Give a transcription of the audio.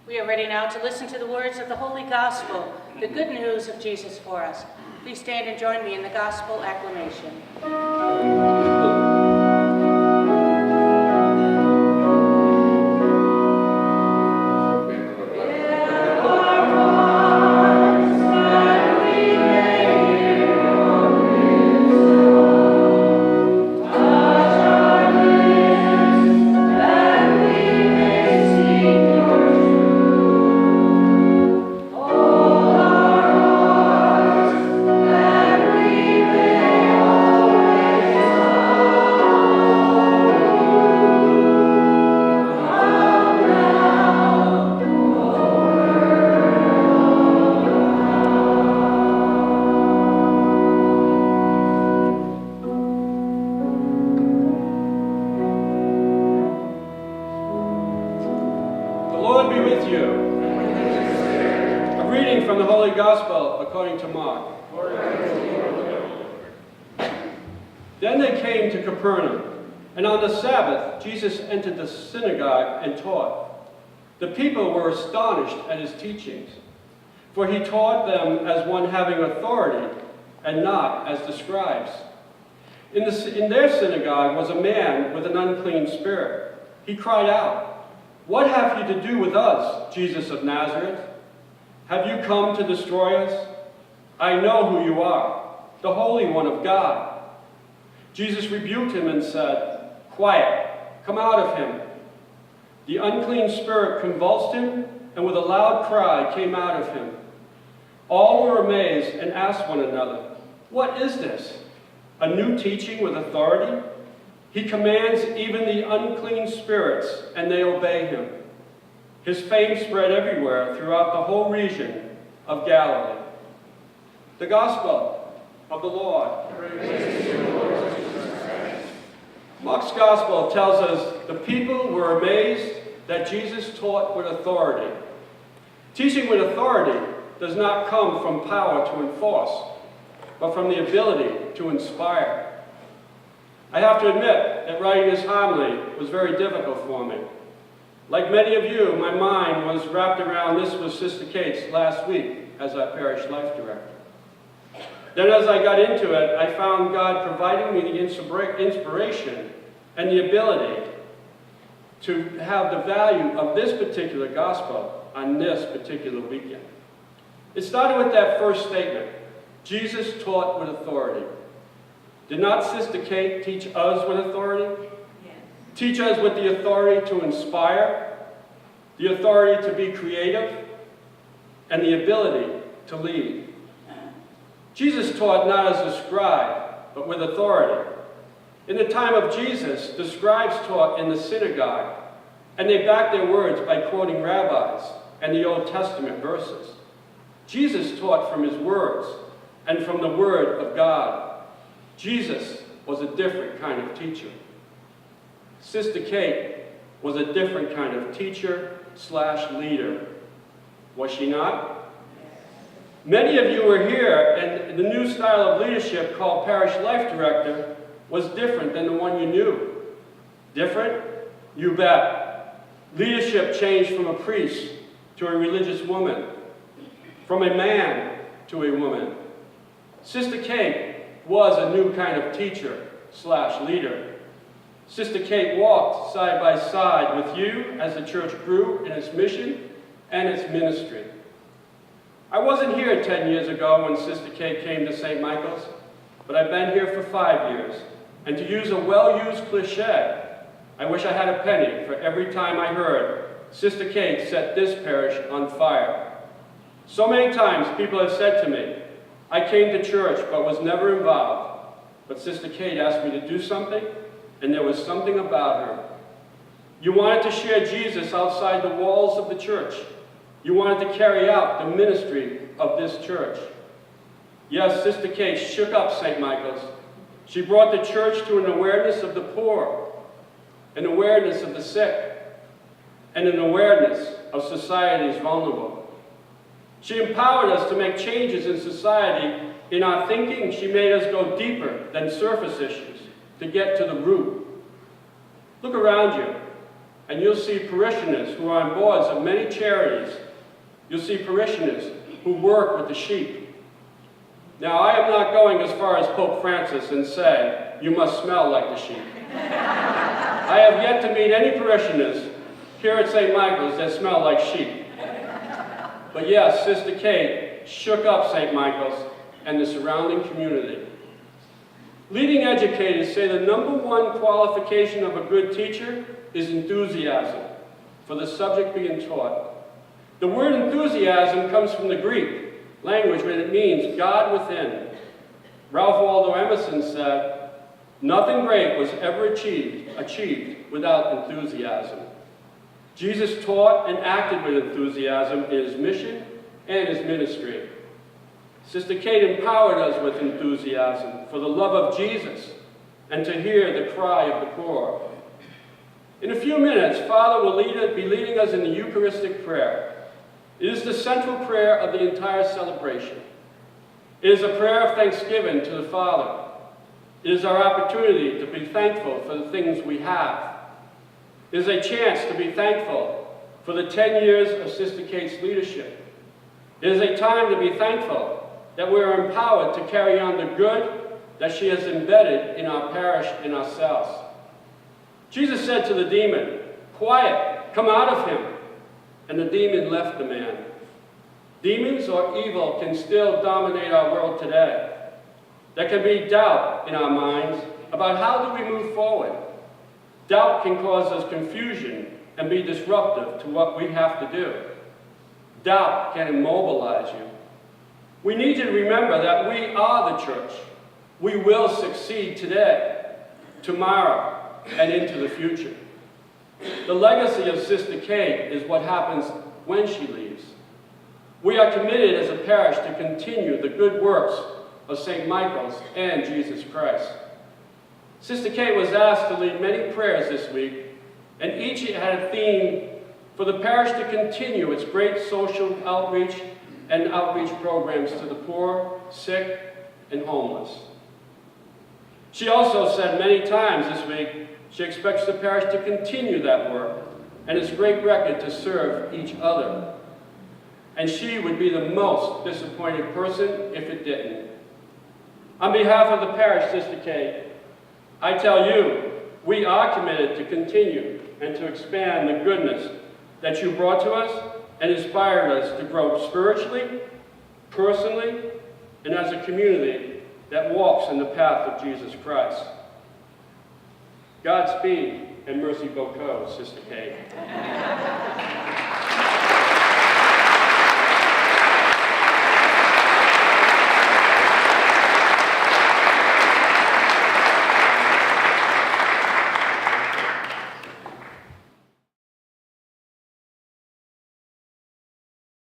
We are ready now to listen to the words of the Holy Gospel, the good news of Jesus for us. Please stand and join me in the Gospel acclamation. According to Mark. Then they came to Capernaum, and on the Sabbath Jesus entered the synagogue and taught. The people were astonished at his teachings, for he taught them as one having authority, and not as the scribes. In their synagogue was a man with an unclean spirit. He cried out, "What have you to do with us, Jesus of Nazareth? Have you come to destroy us? I know who you are, the Holy One of God." Jesus rebuked him and said, "Quiet, come out of him." The unclean spirit convulsed him, and with a loud cry came out of him. All were amazed and asked one another, "What is this? A new teaching with authority? He commands even the unclean spirits, and they obey him." His fame spread everywhere throughout the whole region of Galilee. The Gospel of the Lord. Praise to you, Lord Jesus Christ. Mark's Gospel tells us the people were amazed that Jesus taught with authority. Teaching with authority does not come from power to enforce, but from the ability to inspire. I have to admit that writing this homily was very difficult for me. Like many of you, my mind was wrapped around this was Sister Kate's last week as our parish life director. Then as I got into it, I found God providing me the inspiration and the ability to have the value of this particular gospel on this particular weekend. It started with that first statement, Jesus taught with authority. Did not Sister Kate teach us with authority? Yes. Teach us with the authority to inspire, the authority to be creative, and the ability to lead. Jesus taught not as a scribe, but with authority. In the time of Jesus, the scribes taught in the synagogue, and they backed their words by quoting rabbis and the Old Testament verses. Jesus taught from his words and from the Word of God. Jesus was a different kind of teacher. Sister Kate was a different kind of teacher/leader. Was she not? Many of you were here, and the new style of leadership called Parish Life Director was different than the one you knew. Different? You bet. Leadership changed from a priest to a religious woman, from a man to a woman. Sister Kate was a new kind of teacher/leader. Sister Kate walked side by side with you as the church grew in its mission and its ministry. I wasn't here 10 years ago when Sister Kate came to St. Michael's, but I've been here for 5 years. And to use a well-used cliché, I wish I had a penny for every time I heard Sister Kate set this parish on fire. So many times people have said to me, I came to church but was never involved, but Sister Kate asked me to do something, and there was something about her. You wanted to share Jesus outside the walls of the church. You wanted to carry out the ministry of this church. Yes, Sister Kate shook up St. Michael's. She brought the church to an awareness of the poor, an awareness of the sick, and an awareness of society's vulnerable. She empowered us to make changes in society. In our thinking, she made us go deeper than surface issues to get to the root. Look around you. and you'll see parishioners who are on boards of many charities. You'll see parishioners who work with the sheep. Now, I am not going as far as Pope Francis and say, you must smell like the sheep. I have yet to meet any parishioners here at St. Michael's that smell like sheep. But yes, Sister Kate shook up St. Michael's and the surrounding community. Leading educators say the #1 qualification of a good teacher is enthusiasm for the subject being taught. The word enthusiasm comes from the Greek language when it means God within. Ralph Waldo Emerson said, "Nothing great was ever achieved without enthusiasm." Jesus taught and acted with enthusiasm in his mission and his ministry. Sister Kate empowered us with enthusiasm for the love of Jesus and to hear the cry of the poor. In a few minutes, Father will be leading us in the Eucharistic prayer. It is the central prayer of the entire celebration. It is a prayer of thanksgiving to the Father. It is our opportunity to be thankful for the things we have. It is a chance to be thankful for the 10 years of Sister Kate's leadership. It is a time to be thankful that we are empowered to carry on the good that she has embedded in our parish and ourselves. Jesus said to the demon, "Quiet, come out of him." And the demon left the man. Demons or evil can still dominate our world today. There can be doubt in our minds about how do we move forward. Doubt can cause us confusion and be disruptive to what we have to do. Doubt can immobilize you. We need to remember that we are the church. We will succeed today, tomorrow, and into the future. The legacy of Sister Kate is what happens when she leaves. We are committed as a parish to continue the good works of St. Michael's and Jesus Christ. Sister Kate was asked to lead many prayers this week, and each had a theme for the parish to continue its great social outreach and outreach programs to the poor, sick, and homeless. She also said many times this week she expects the parish to continue that work and its great record to serve each other. And she would be the most disappointed person if it didn't. On behalf of the parish, Sister Kate, I tell you, we are committed to continue and to expand the goodness that you brought to us and inspired us to grow spiritually, personally, and as a community that walks in the path of Jesus Christ. Godspeed and merci beaucoup, Sister Kate.